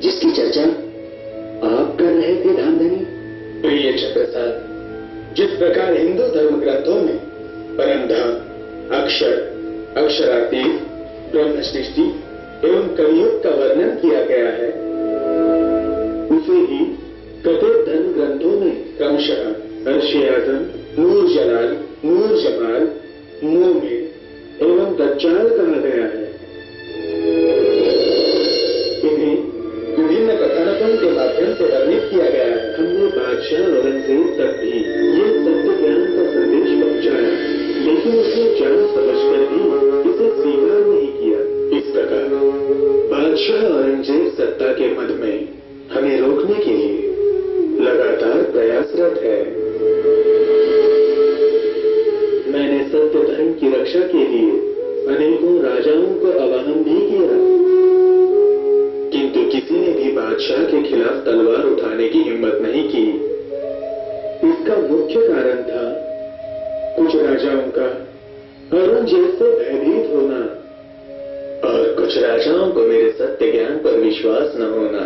जिसकी चर्चा आप कर रहे थे धामधनी। प्रिय छत्रसाल, जिस प्रकार हिंदू धर्म ग्रंथों में परमधाम, अक्षर, अक्षरातीत, ब्रह्म सृष्टि एवं कलयुग का वर्णन किया गया है, उसे ही कथित धर्म ग्रंथों में क्रमशः अर्शे आज़म, नूर जलाल, नूर जमाल, मोमिन एवं दज्जाल कहा गया है। इन्हें विभिन्न कथानकों के माध्यम से वर्णित किया गया है। हमने बादशाह औरंगजेब तक भी ये सत्य ज्ञान का संदेश पहुंचाया, लेकिन उसने जान समझकर भी इसे स्वीकार नहीं किया। इस प्रकार बादशाह औरंगजेब सत्ता के मद में हमें रोकने के लिए लगातार प्रयासरत है। मैंने सत्य धर्म की रक्षा के लिए अनेकों राजाओं को आह्वान भी किया, किंतु किसी ने भी बादशाह के खिलाफ तलवार उठाने की हिम्मत नहीं की। इसका मुख्य कारण था कुछ राजाओं का औरंगजेब से भयभीत होना और कुछ राजाओं को मेरे सत्य ज्ञान पर विश्वास न होना।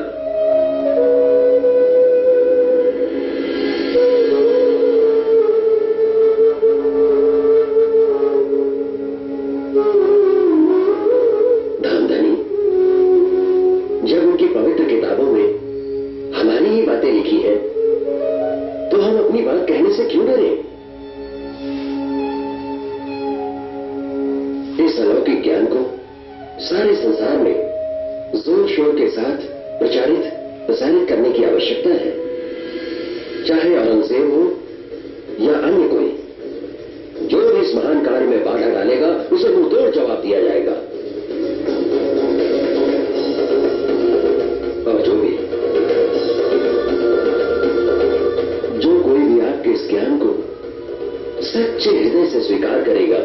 धामधनी, जब उनकी पवित्र किताबों में हमारी ही बातें लिखी है, तो हम अपनी बात कहने से क्यों डरें? इस अलौकिक ज्ञान को सारे संसार में जोर शोर के साथ प्रसारित करने की आवश्यकता है। चाहे औरंगजेब हो या अन्य कोई, जो भी इस महान कार्य में बाधा डालेगा उसे मुंहतोड़ जवाब दिया जाएगा। और जो कोई भी आपके इस ज्ञान को सच्चे हृदय से स्वीकार करेगा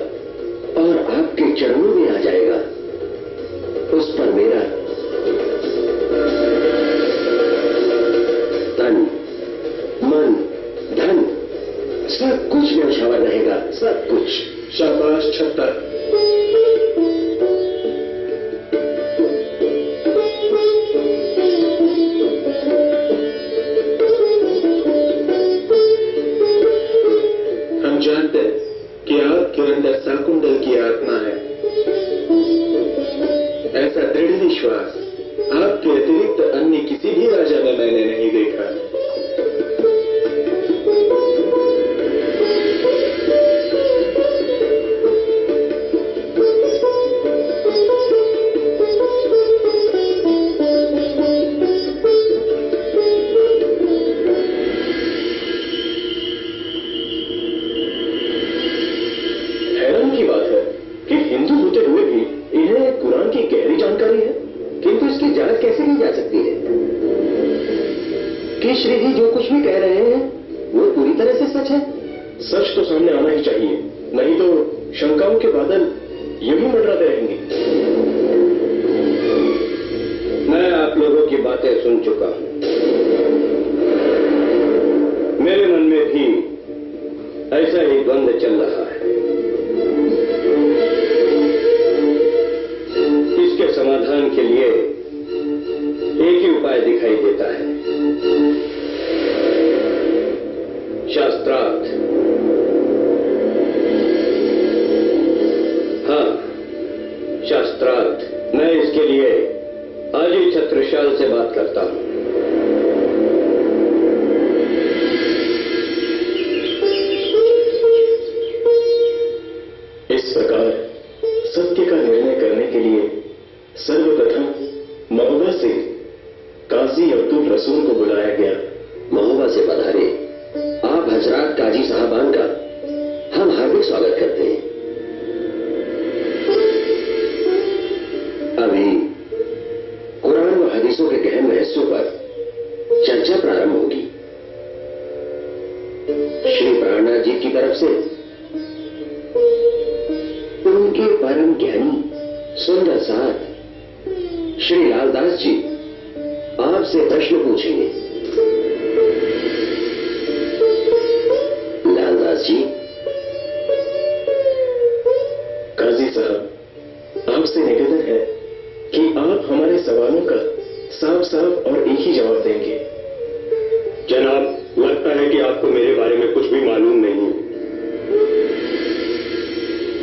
और आपके चरणों में आ जाएगा, उस पर मेरा तन, मन, धन सब कुछ न्यौछावर रहेगा, सब कुछ। शाबाश छत्तर। हम जानते हैं कि आपके अंदर शाकुंतल की आत्मा है। ऐसा दृढ़ विश्वास आपके अतिरिक्त अन्य किसी भी राजा में मैंने नहीं देखा। हैरान की बात है कि हिंदू होते हुए भी इन्हें कुरान की गहरी जानकारी है, किंतु इसकी जांच कैसे की जा सकती है कि श्री जी जो कुछ भी कह रहे हैं वो पूरी तरह से सच है? सच तो सामने आना ही चाहिए, नहीं तो शंकाओं के बादल यूं ही मंडराते रहेंगे। मैं आप लोगों की बातें सुन चुका हूं। मेरे मन में भी ऐसा ही द्वंद्व चल रहा है। इसके समाधान के लिए एक ही उपाय दिखाई देता है, शास्त्रार्थ। हाँ, शास्त्रार्थ। मैं इसके लिए आज ही छत्रसाल से बात करता हूं। इस प्रकार सत्य का निर्णय करने के लिए सर्वप्रथम महोबा से काजी अब्दुल रसूल को बुलाया गया। महोबा से पधारे आप हजरात काजी साहबान का हम हार्दिक स्वागत करते हैं। अभी कुरान व हदीसों के गहन रहस्यों पर चर्चा प्रारंभ होगी। श्री प्राणनाथ जी की तरफ से उनके परम ज्ञानी सुंदर साथ श्री लालदास जी आपसे प्रश्न पूछेंगे। लालदास जी। काजी साहब, आपसे निवेदन है कि आप हमारे सवालों का साफ साफ साफ और एक ही जवाब देंगे। जनाब, लगता है कि आपको मेरे बारे में कुछ भी मालूम नहीं,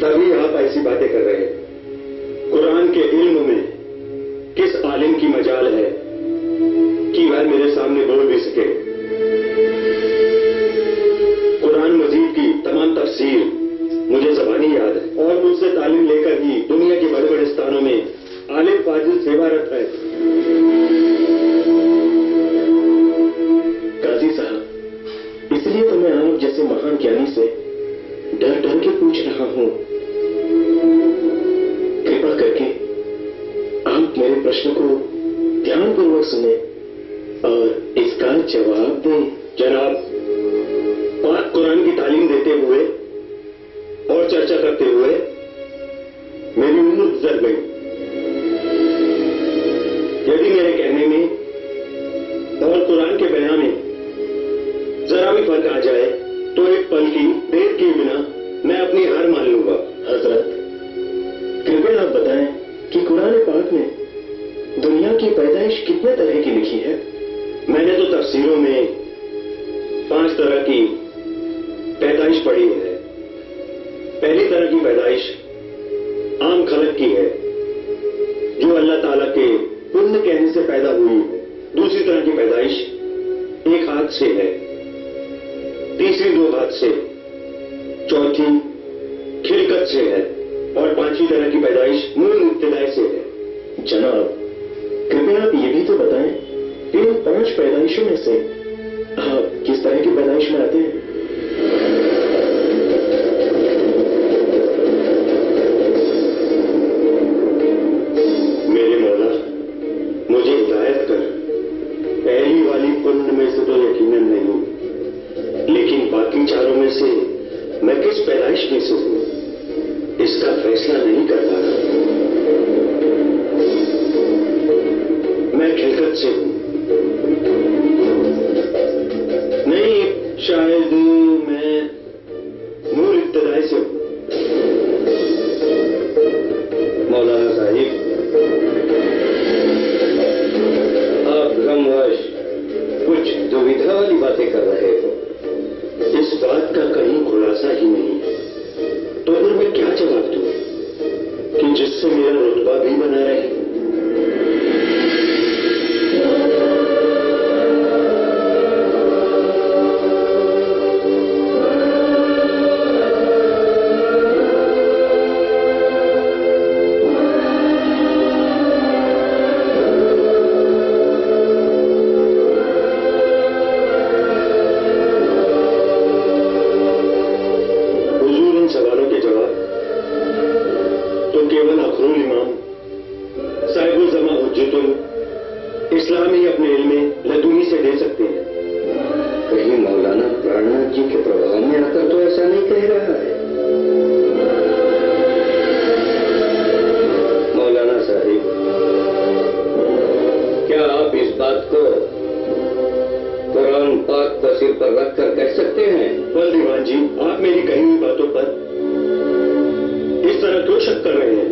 तभी आप ऐसी बातें कर रहे हैं। कुरान के इल्म में किस आलिम की मजाल है कि वह मेरे सामने बोल भी सके? कुरान मजीद की तमाम तफसीर मुझे ज़बानी याद है और मुझसे तालीम लेकर ही दुनिया के बड़े बड़े स्थानों में आलिम फाजिल सेवारत है। काजी साहब, इसलिए तो मैं आप जैसे महान ज्ञानी से डर डर के पूछ रहा हूं। कृपा करके आप मेरे प्रश्न को ध्यानपूर्वक सुने और इसका जवाब दें। जनाब, पाक कुरान की तालीम देते हुए और चर्चा करते हुए मेरी उम्र गुजर गई। यदि मेरे कहने में और कुरान के बयान में जरा भी फर्क आ जाए तो एक पल की देर किए बिना मैं अपनी हार मान लूंगा। हजरत, कृपया आप बताएं कि कुरान पाक में दुनिया की पैदाइश कितने तरह की लिखी है? मैंने तो तफसीरों में 5 तरह की पैदाइश पढ़ी है। पहली तरह की पैदाइश आम खलक की है, जो अल्लाह ताला के पुण्य कहने से पैदा हुई है। दूसरी तरह की पैदाइश एक हाथ से है, तीसरी 2 हाथ से, चौथी खिलकत से है और 5वीं तरह की पैदाइश मूल इब्तिदाई से है। जनाब, कृपया आप ये भी तो बताएं, इन 5 पैदाइशों में से आप किस तरह की पैदाइश में आते हैं? मेरे मौला, मुझे हिदायत कर। पहली वाली पुण्य में से तो यकीनन नहीं, लेकिन बाकी चारों में से मैं किस पैदाइश में से हूं, इसका फैसला नहीं कर पा रहा। मैं खिलकत से हूं। नहीं, शायद मैं नूर इब्तिदाई से हूं। मौलाना साहिब, आप भ्रमवश कुछ दुविधा वाली बातें कर रहे हो। इस बात का कहीं खुलासा ही नहीं, तो फिर मैं क्या जवाब दूं कि जिससे मेरा रुतबा भी बना रहे? इस्लाम ही अपने इल्म में लदुनी से दे सकते हैं। कहीं मौलाना प्राणनाथ जी के प्रभाव में आकर तो ऐसा नहीं कह रहा है। मौलाना साहिब, क्या आप इस बात को कुरान पाक को सिर पर रखकर कह सकते हैं? बल दीवान जी, आप मेरी कही हुई बातों पर इस तरह क्यों शक कर रहे हैं?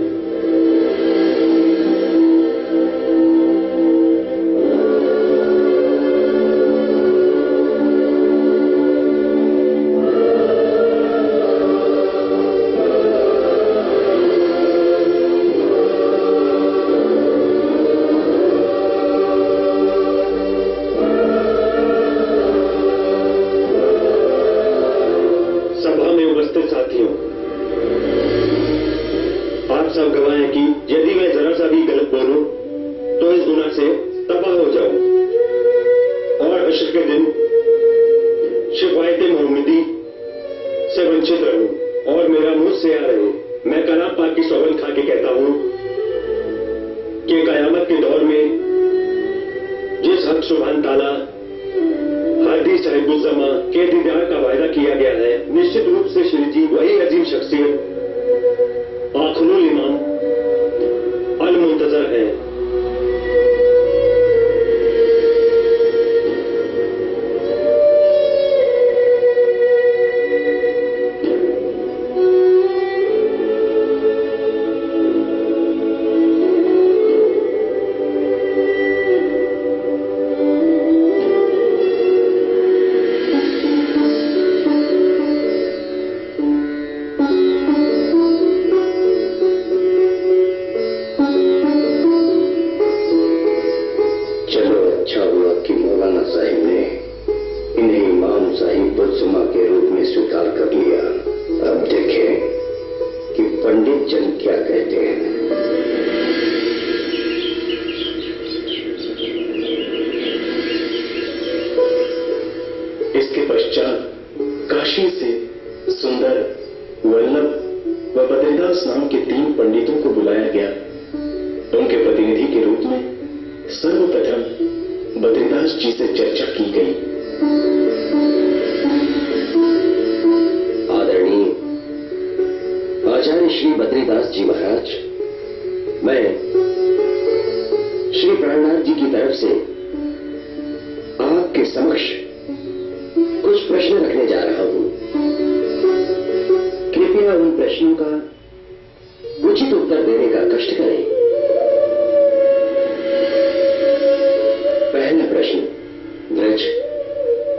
सब गवाहें कि यदि मैं जरा सा भी गलत बोलूं तो इस गुनाह से तबाह हो जाऊं और हश्र के दिन शिफायत मोहम्मदी से वंचित रहूं और मेरा मुंह से आ रहे। मैं कलाम पाक की सौगंध खा के कहता हूं कि कयामत के दौर में जिस हक सुभान ताला हादी साहिबुज़्ज़मा के दीदार का वायदा किया गया है, निश्चित रूप से श्री जी वही अजीम शख्सियत आखिरुल इमाम अल मुंतजर है। साहिब ने इन्हें इमाम साहिब बदसुमा के रूप में स्वीकार कर लिया। अब देखें कि पंडित जन क्या कहते हैं। इसके पश्चात काशी से सुंदर, वल्लभ व बद्रीदास नाम के 3 पंडितों को बुलाया गया। उनके प्रतिनिधि के रूप में सर्वप्रथम बद्रीदास जी से चर्चा की गई। आदरणीय आचार्य श्री बद्रीदास जी महाराज, मैं श्री प्राणनाथ जी की तरफ से आपके समक्ष कुछ प्रश्न रखने जा रहा हूं। कृपया उन प्रश्नों का उचित उत्तर देने का कष्ट करें। पहला प्रश्न, ब्रज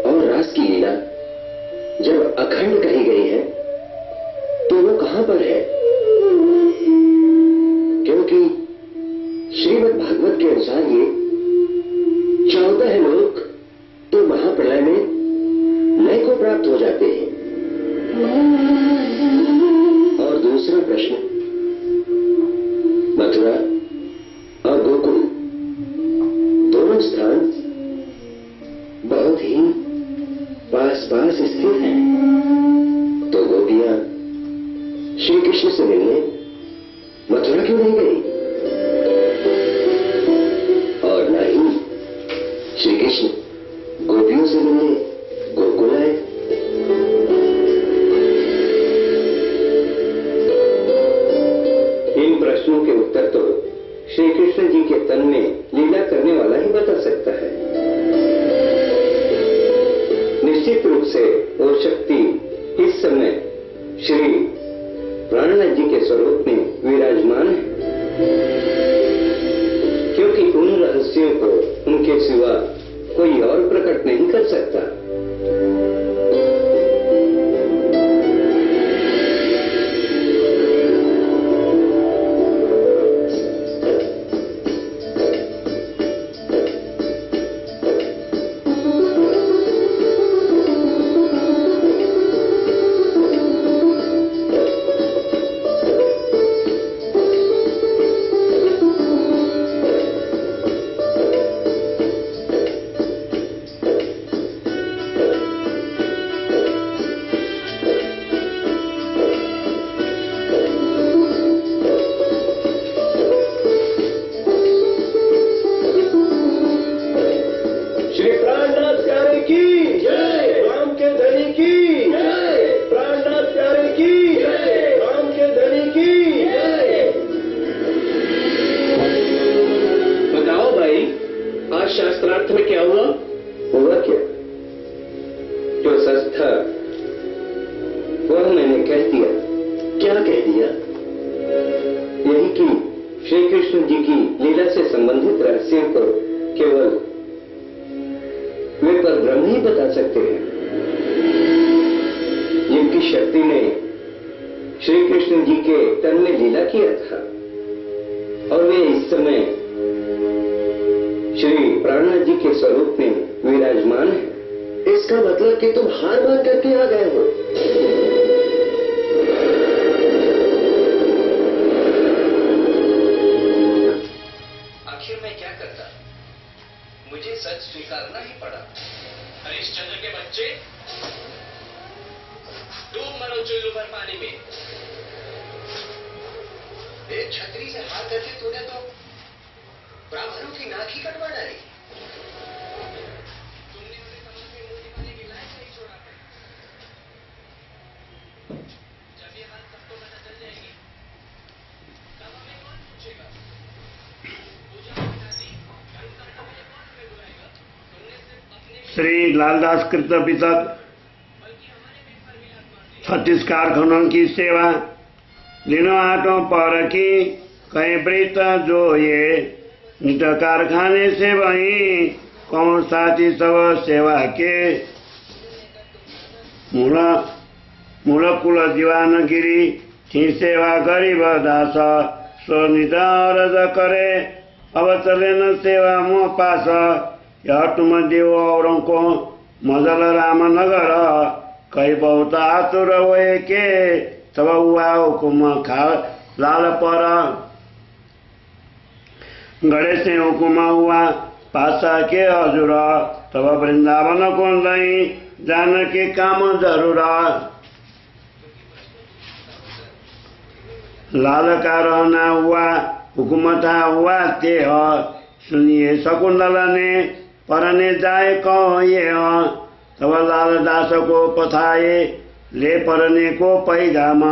और रास की लीला जब अखंड कही गई है तो वो कहां पर है? क्योंकि श्रीमद् भागवत के अनुसार ये 14 लोक तो महाप्रलय में लय को प्राप्त हो जाते हैं। और दूसरा प्रश्न, मथुरा और गोकुल दोनों स्थान बहुत ही पास पास स्थित हैं, तो गोपियां श्री कृष्ण से मिलने मथुरा क्यों नहीं गई? और ना ही श्री कृष्ण गोपियों से मिलने गोकुल आए। इन प्रश्नों के उत्तर तो श्री कृष्ण जी के तन में लीला करने वाला ही बता सकता है। निश्चित रूप से वो शक्ति इस समय श्री प्राणनाथ जी के स्वरूप में विराजमान है, क्योंकि उन रहस्यों को उनके सिवा कोई और प्रकट नहीं कर सकता। श्री लालदास कृत पितक 36 कारखानों की सेवा दिनों आटों पर की कहीं प्रीत जो ये नित कारखाने से वही कौन साथी सब सेवा के मूल कुल दीवान गिरी थी सेवा गरीब दास सो नित अरज करे अब चले न सेवा मोह पास यह तुम देव औरों को मजल राम नगर कई बहुत आतुर हुए के तब हुआ हुकुम खा लाल पर गड़े से हुकुम हुआ पासा के हजुर तब वृंदावन को नहीं जान के काम जरूर लाल का रहना हुआ हुकुम था हुआ ते सुनिए शकुंतल ने परने जाए कहो ये तब लाल दास को पथाए ले परने को पैगाम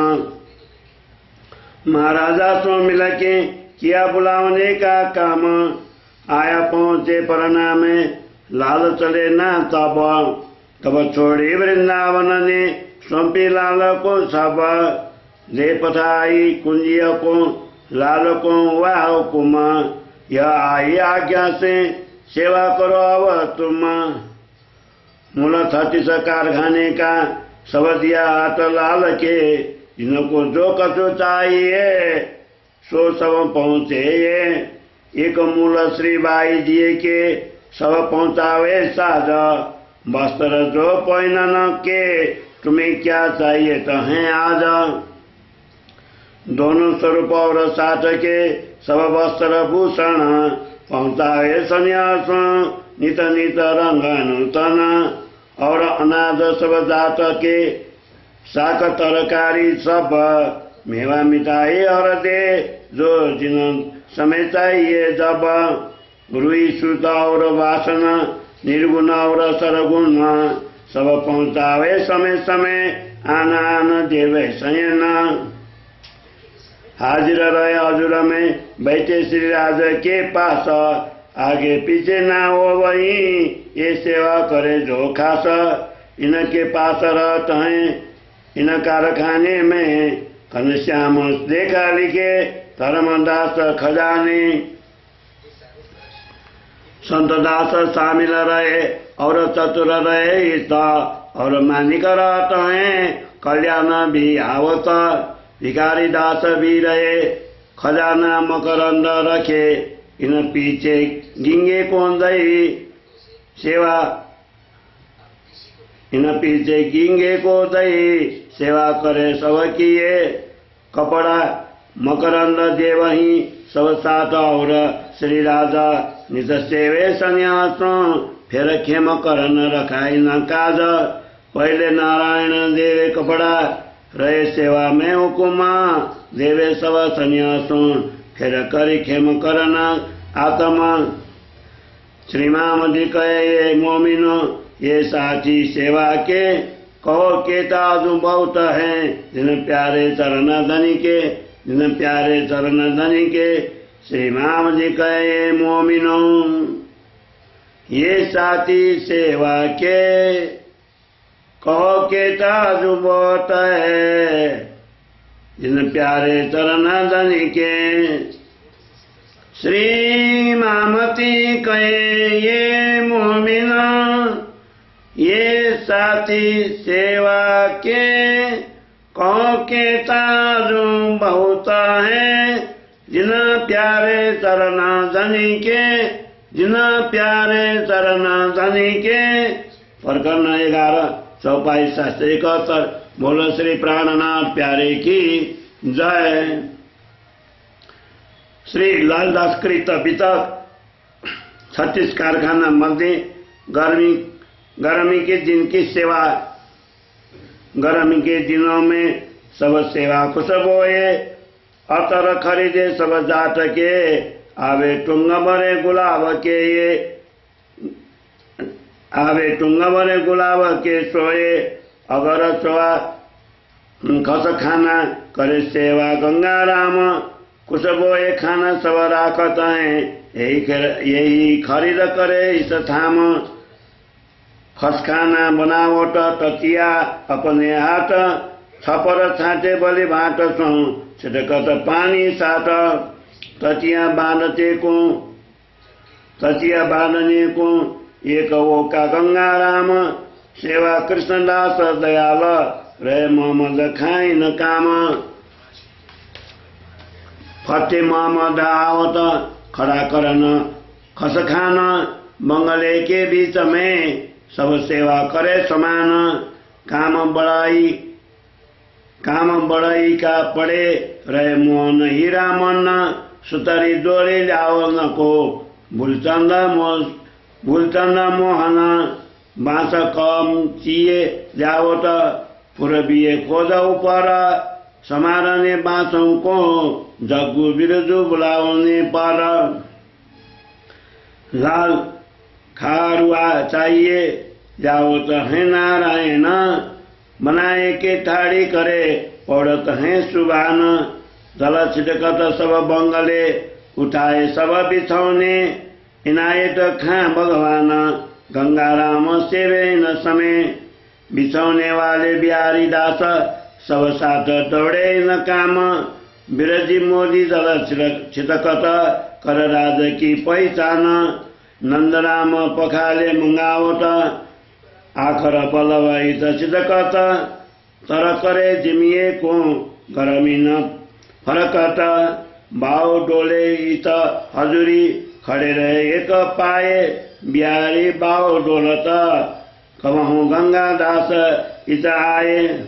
महाराजा सो मिल के किया बुलावने का काम आया पहुंचे परना में लाल चले ना तब छोड़ी वृंदावन ने सौंपी लाल को सब ले पथाई कुंजिया को लाल को वाह हुकुम यह आई आज्ञा से सेवा करो अब तुम मूल 36 कारखाने का सब दिया हाथ लाल के इनको जो कछु चाहिए सो सब पहुँचे ये एक मूल श्री बाई दिए के सब पहुँचावे साज वस्त्र जो पहनन के तुम्हें क्या चाहिए तो हैं आज दोनों स्वरूप और साथ के सब वस्त्र भूषण पहुँचावे संन्यास नित नित रंग नूतन और अनाज सब जात के शाक तरकारी सब मेवा मिठाई और दे जो जिन समय चाहिए जब रुई शुद्ध और वासन निर्गुण और सरगुण सब पहुँचावे समय समय आना आन देवे शयन हाजिर रहे हजूर में बैठे श्री राज के पास आगे पीछे ना हो वही ये सेवा करे जो खास इनके पास रहते हैं इन कारखाने में घनश्याम देखा लिखे धर्मदास खजाने संत दास शामिल रहे और चतुर रहे हित और मानिक रहते हैं कल्याण भी आवत भिखारी दास भी रहे खजाना मकरंद रखे इन पीछे गिंगे कोंदई सेवा इन पीछे गिंगे को दई सेवा करे सब किए कपड़ा मकरंद देवही सब साथ और श्री राजा नित सेवे संन्यास फिर खेम करन रखाई न काज पहले नारायण देवे कपड़ा रहे सेवा में हुकुमा देवे सब संन्यास फिर करी खेम करन आत्मा श्रीमाम जी कहे मोमिनो ये साथी सेवा के कहो के ताजु बहुत है जिन प्यारे चरण धनी के जिन प्यारे चरण धनी के श्रीमाम जी कहे मोमिनो ये साथी सेवा के कहो के ताजु बहुत है जिन प्यारे चरण धनी के श्री मामती कहे ये मोमिना ये साथी सेवा के कहो के ताजु बहुत है जिन प्यारे चरण धनी के जिन प्यारे चरण धनी के प्रकरण 11 चौपाई शास्त्री 71 बोलो श्री प्राणनाथ प्यारे की जय। श्री लालदास कृत वितक 36 कारखाना मध्य गर्मी के दिन की सेवा गर्मी के दिनों में सब सेवा कुछ बोए अतर खरीदे सब जात के आवे टुंग भरे गुलाब के ये आवे टुंग भरे गुलाब के सोए अगर सोआ खस खाना करे सेवा गंगा राम कुछ बोए खाना सब राखत है यही खरीद करे इस थाम खस खाना बनावट ततिया अपने हाथ छपर छाटे बलि भाट सो छिटकत पानी साथ ततिया बांधने को एक वो का गंगा राम सेवा कृष्णदास दयाल रे मोहम्मद खाई न काम फते मोहम्मद आवत खड़ा करन खस खाना मंगले के बीच में सब सेवा करे समान। काम बढ़ाई का पड़े रहे मोहन हीरा मन। सुतरी डोरी ल्याओ नको भूलचंद मोहन। बाँस कम चिए ल्याओ त पूर्वीय खोज ऊपर। समारने बाँसों को जग्गू बिरजू बुलाउने पर। लाल खारुआ चाहिए जाओ तो है नारायण। बनाए के ठाड़ी करे पड़त है सुबान। जल छिटकत सब बंगले उठाए सब बिछौने। इनायत खां भगवान गंगाराम सेवे न समय। बिछौने वाले बिहारी दास सब साथ दौड़े न काम। बिरजी मोदी जल छिटकत कर राज की पहचान। नंदराम पखाले मंगावत आखर बलवाई छिटकत। तर करे जिमिए को गरमी न फरकत। बाव डोले इत हजुरी खड़े रहे एक पाए। बिहारी बाव डोलत कबहू गंगा दास इत आए।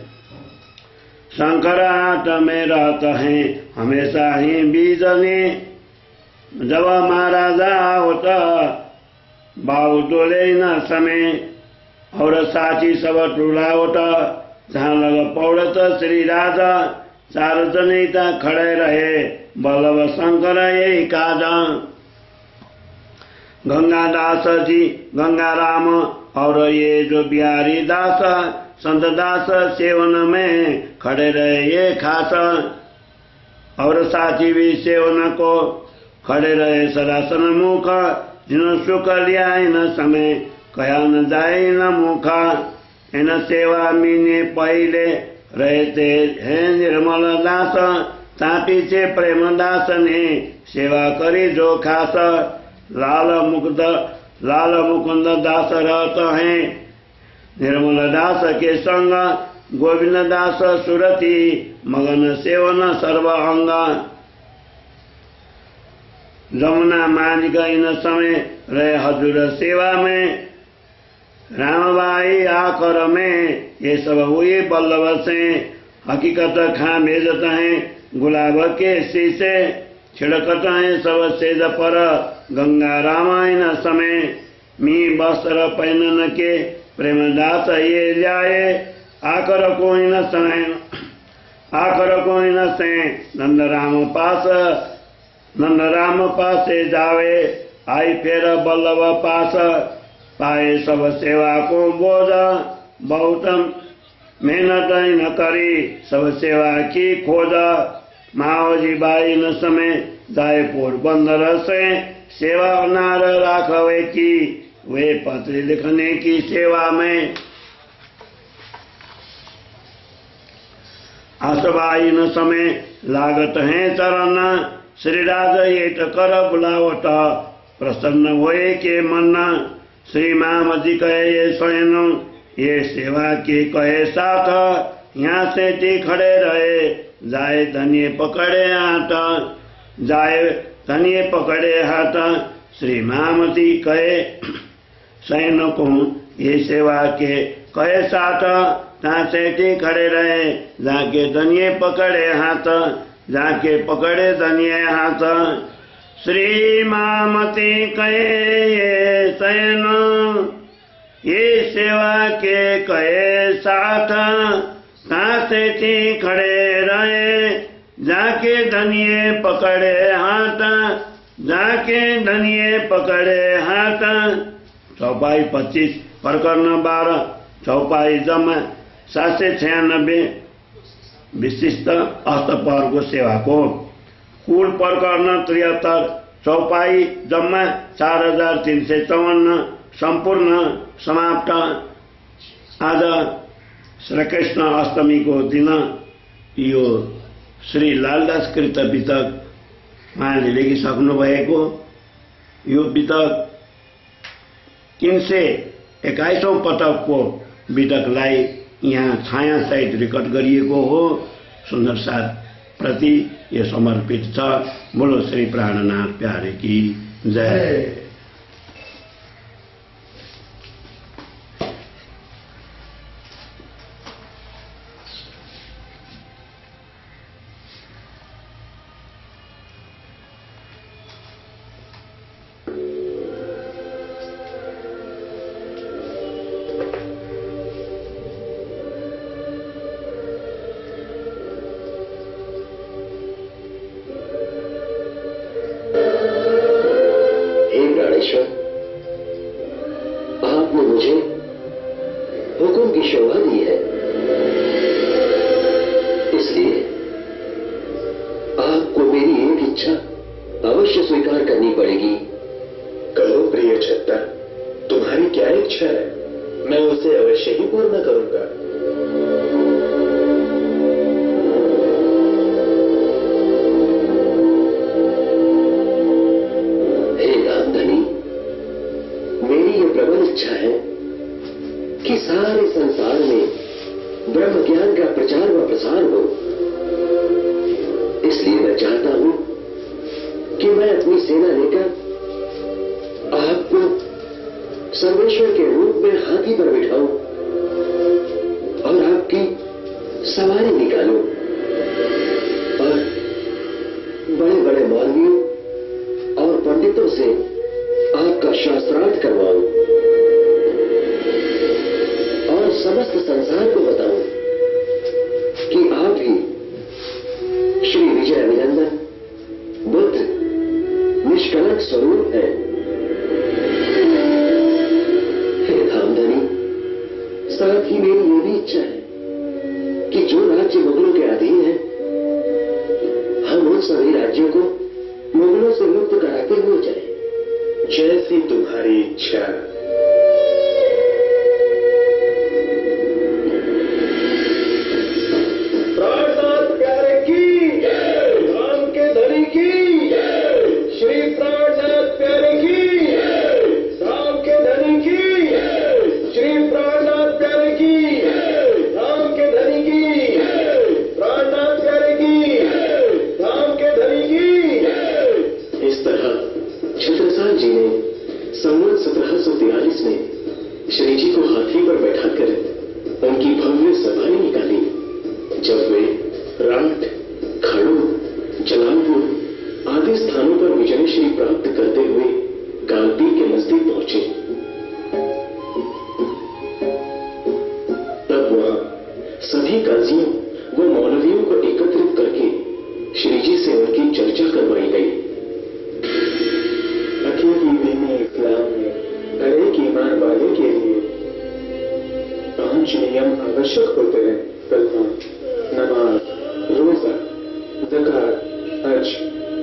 शंकर हाथ में रहत हैं हमेशा ही बीजने। जब महाराजा आवत बाव डोले न समय। और साची सब टुलावत जहाँ लग पौड़त श्री राजा। चार जनेता खड़े रहे बल्लभ शंकर यही काजा। गंगा दास जी गंगाराम और ये जो बिहारी दास संत दास सेवन में खड़े रहे ये खास। और साथी भी सेवन को खड़े रहे सदा सन्मुख। जिन सुख लिया इन समय कया न जाए न मुखा। इन सेवा मीने पहले रहते हैं निर्मल दास। तापी से प्रेम दास ने सेवा करी जो खास। लाल मुकुंद दास रहते हैं निर्मल दास के संग। गोविंद दास सुरति मगन सेवन सर्व अंग। जमुना मांझ गई न समय रहे हजूर सेवा में। राम भाई आकर में ये सब हुए बल्लभ से। हकीकत खां भेजत हैं गुलाब के शीशे। छिड़कत हैं सब सेज पर गंगा रामायण समय। मी वस्त्र पहनन के प्रेमदास ये जाए। आकर कोई न से नंदराम पासे जावे। आई फिर बल्लभ पास पाए सब सेवा को बोझ। बहुत मेहनत न करी सब सेवा की खोज। माओजी बाई न समय जाए पोरबंदर से। सेवा नार राखवे की वे पत्र लिखने की सेवा में। आसबाई न समय लागत है चरण। श्री राज ये कर बुलावट प्रसन्न होए के मन। श्री मामजी कहे ये स्वयं ये सेवा के कहे साथ। यहाँ से ती खड़े रहे जाए धनिये पकड़े हाथ। श्री मामजी कहे सैन को ये सेवा के कहे साथ। यहाँ से ती खड़े रहे जाके धनिये पकड़े हाथ। जाके पकड़े धनिये हाथ। श्री मामती कहे ये सैन ये सेवा के कहे साथ। ताते थी खड़े रहे जाके धनिये पकड़े हाथ। जाके धनिये पकड़े हाथ। चौपाई 25 प्रकरण 12 चौपाई जमा 796 विशिष्ट अष्टपर्व सेवा को। कुल प्रकरण 73 चौपाई जम्मा 4354 संपूर्ण समाप्त। आज श्री कृष्ण अष्टमी को दिन यो श्री लालदास कृत वितक उहाँले लेखिसक्नु भएको यो वितक 321औं पटकको वितकलाई यहाँ छाया सहित रेकर्ड गरिएको हो। सुन्दर साथ प्रति यो समर्पित छ। बोलो श्री प्राणनाथ प्यारे की जय। मुझे हुक्म की शोभा दी है, इसलिए आपको मेरी एक इच्छा अवश्य स्वीकार करनी पड़ेगी। कहो प्रिय छत्ता, तुम्हारी क्या इच्छा है? मैं उसे अवश्य ही पूर्ण करूंगा। हे रामधनी, मेरी ये प्रबल इच्छा है कि सारे संसार में ब्रह्म ज्ञान का प्रचार व प्रसार हो। इसलिए मैं चाहता हूं कि मैं अपनी सेना लेकर आपको सर्वेश्वर के रूप में हाथी पर बिठाऊं और आपकी सवारी निकालूं और बड़े बड़े मौलवियों और पंडितों से आपका शास्त्रार्थ करवाऊं और समस्त संसार को बताऊं कि आप ही श्री विजय अभिनंदन बुद्ध निष्कलंक स्वरूप है। हे रामधनी, साथ ही मेरी ये भी इच्छा है कि जो राज्य मुगलों के अधीन है, हम उन सभी राज्यों को मुगलों से मुक्त कराते हुए जाएं। जैसी तुम्हारी इच्छा। प्राणनाथ प्यारे की, राम के धनी की, श्री प्राणनाथ प्यारे की, राम के धनी की, श्री प्राणनाथ प्यारे की, राम के धनी की, प्राणनाथ प्यारे की, राम के धनी की। इस तरह छत्रसाल जी ने संवत 1743 में श्री जी को हाथी पर बैठाकर उनकी भव्य सवारी निकाली। जब वे राठ, खड़ो, जलालपुर आदि स्थानों पर विजयश्री प्राप्त करते हुए गांधी के नजदीक पहुंचे, तब वहां सभी काजियों व मौलवियों को एकत्रित करके श्री जी से उनकी चर्चा करवाई गई। अकेली दीन इस्लाम में हर एक ईमान वाले के लिए 5 नियम आवश्यक होते हैं तथा नमाज, रोजा, ज़कात, हज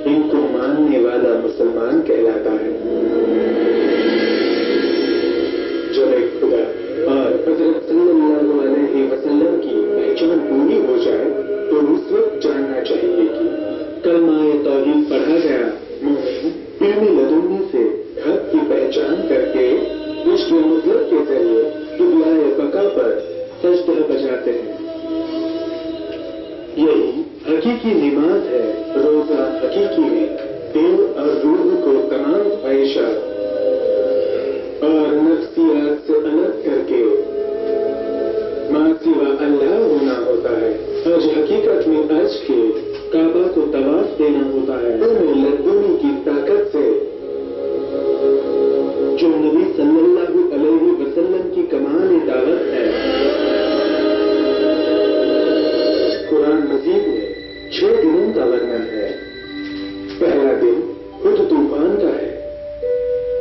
इनको मानने वाला मुसलमान कहलाता है। जब एक खुदा और हज़रत सल्लल्लाहु अलैहि वसल्लम की पहचान पूरी हो जाए तो उस वक्त जानना चाहिए कि कलमा-ए तौहीद पढ़ा गया मोमिन इल्म लदुन्नी से हक की पहचान करके इश्क़ मतलब के जरिए किबला-ए बका पर सजदा बजाते हैं। यही हकीकी नमाज है। रोजा हकीकी में दिल और रूह को तमाम ख्वाहिशात और नफ्सियात से अलग करके मासिवा अल्लाह होना होता है। हज हकीकत में हज के काबा को तवाफ देना होता है। लद्दुनी की ताकत से जो नबी सल्लल्लाहु अलैहि वसल्लम की कमाल दावत है। कुरान मजीद में 6 दिनों का वर्णन है। पहला दिन खुद तूफान का है,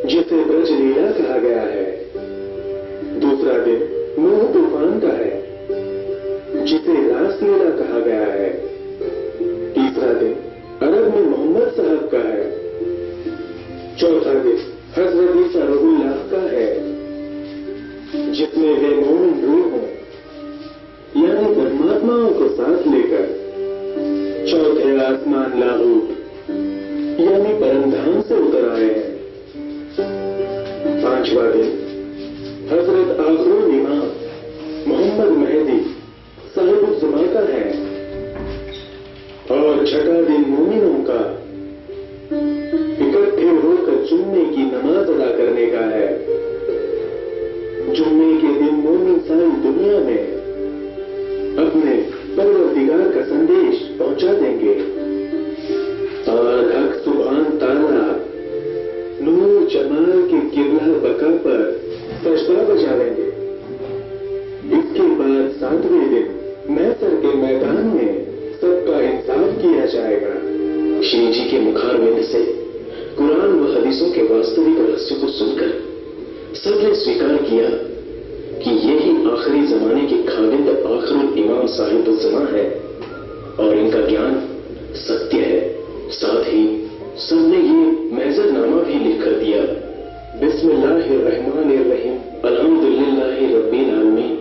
जिसे ब्रज लीला कहा गया है। दूसरा दिन नूह तूफान का है, जिसे रास लीला कहा गया है। तीसरा दिन अरब में मोहम्मद साहब का है। चौथा दिन हजरत ईसा रूहुल्लाह का है, जिसमें वे मोमिन रूह हों यानी परमात्माओं को साथ लेकर चौथे आसमान लाहूत यानी परमधाम से उतर आए हैं। पांचवा दिन हजरत आखिरुल इमाम मोहम्मद मेहदी साहिब-उज़्ज़मा का है। और छठा दिन मोमिनों का इकट्ठे होकर जुम्मे की नमाज अदा करने का है। जुम्मे के दिन मोमिन सारी दुनिया में अपने परवरदिगार का संदेश पहुंचा देंगे और हक सुभान ताला नूर जमाल के किबला बका पर सजदा बजावेंगे। इसके बाद 7वें दिन महशर के मैदान में सबका इंसाफ किया जाएगा। श्री जी के मुखारविंद से कुरान व हदीसों के वास्तविक रहस्य को सुनकर सबने स्वीकार किया इमाम साहिब-उज़्ज़मा है और इनका ज्ञान सत्य है। साथ ही सबने ये महज़रनामा भी लिख कर दिया, बिस्मिल्लाहिर्रहमानिर्रहीम, अल्हम्दुलिल्लाहि रब्बिल आलमीन।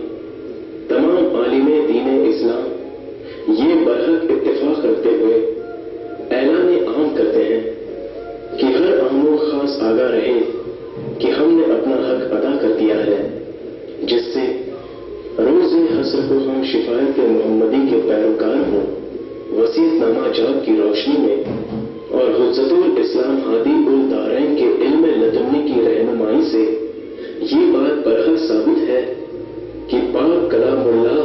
तमाम आलिमे दीन इस्लाम ये बरहक इत्तेफाक रखते हुए ऐलान आम करते हैं कि हर आमो खास आगाह रहे कि हमने अपना हक अदा कर दिया है, जिससे रोज़े हस्र को हम शिफायत मोहम्मदी के पैरोकार हों। वसीयतनामा जाब की रोशनी में और हुज्जतुल इस्लाम हादी उल दारैन के इल्म लदुन्नी की रहनुमाई से ये बात बरहक साबित है कि पाक कलामुल्लाह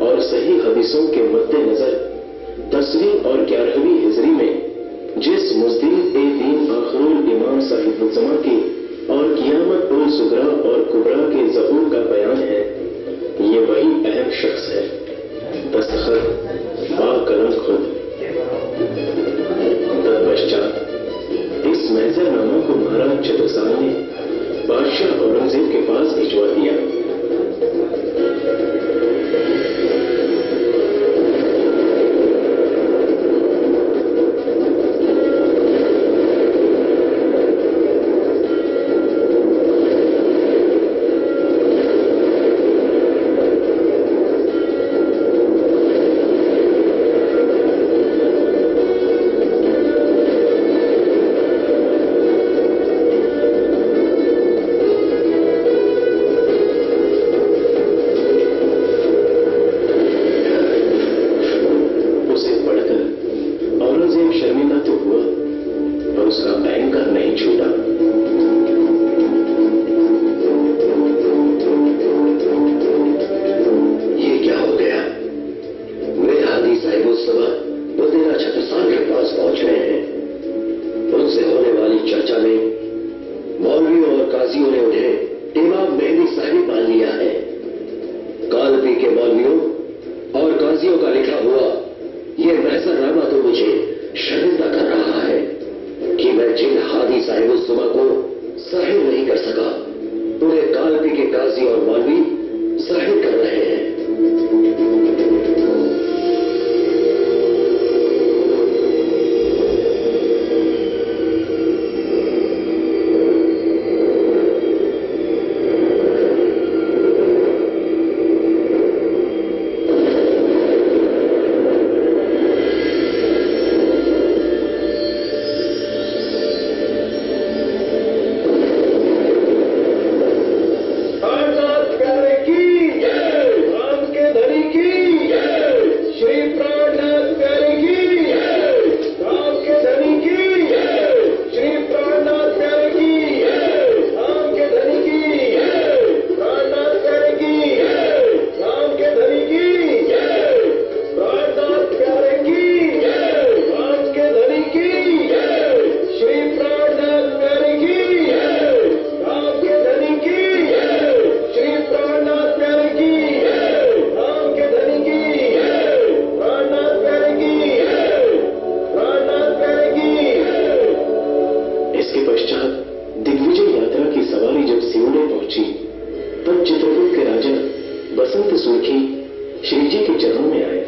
और सही हदीसों के मद्देनजर 10वीं और 11वीं हिजरी में जिस मुज़दिल-ए-दीन आखिरुल इमाम साहिब-उज़्ज़मा की और क़ियामत उल सुगरा और कुबरा के ज़हूर का बयान है, ये वही अहम शख्स है। दस्तखत बाकलम खुद। तत्पश्चात इस महज़रनामा को महाराज चतुरसाल ने बादशाह औरंगजेब के पास भिजवा दिया। बसंत सुर्खी श्री जी के चरणों में आए।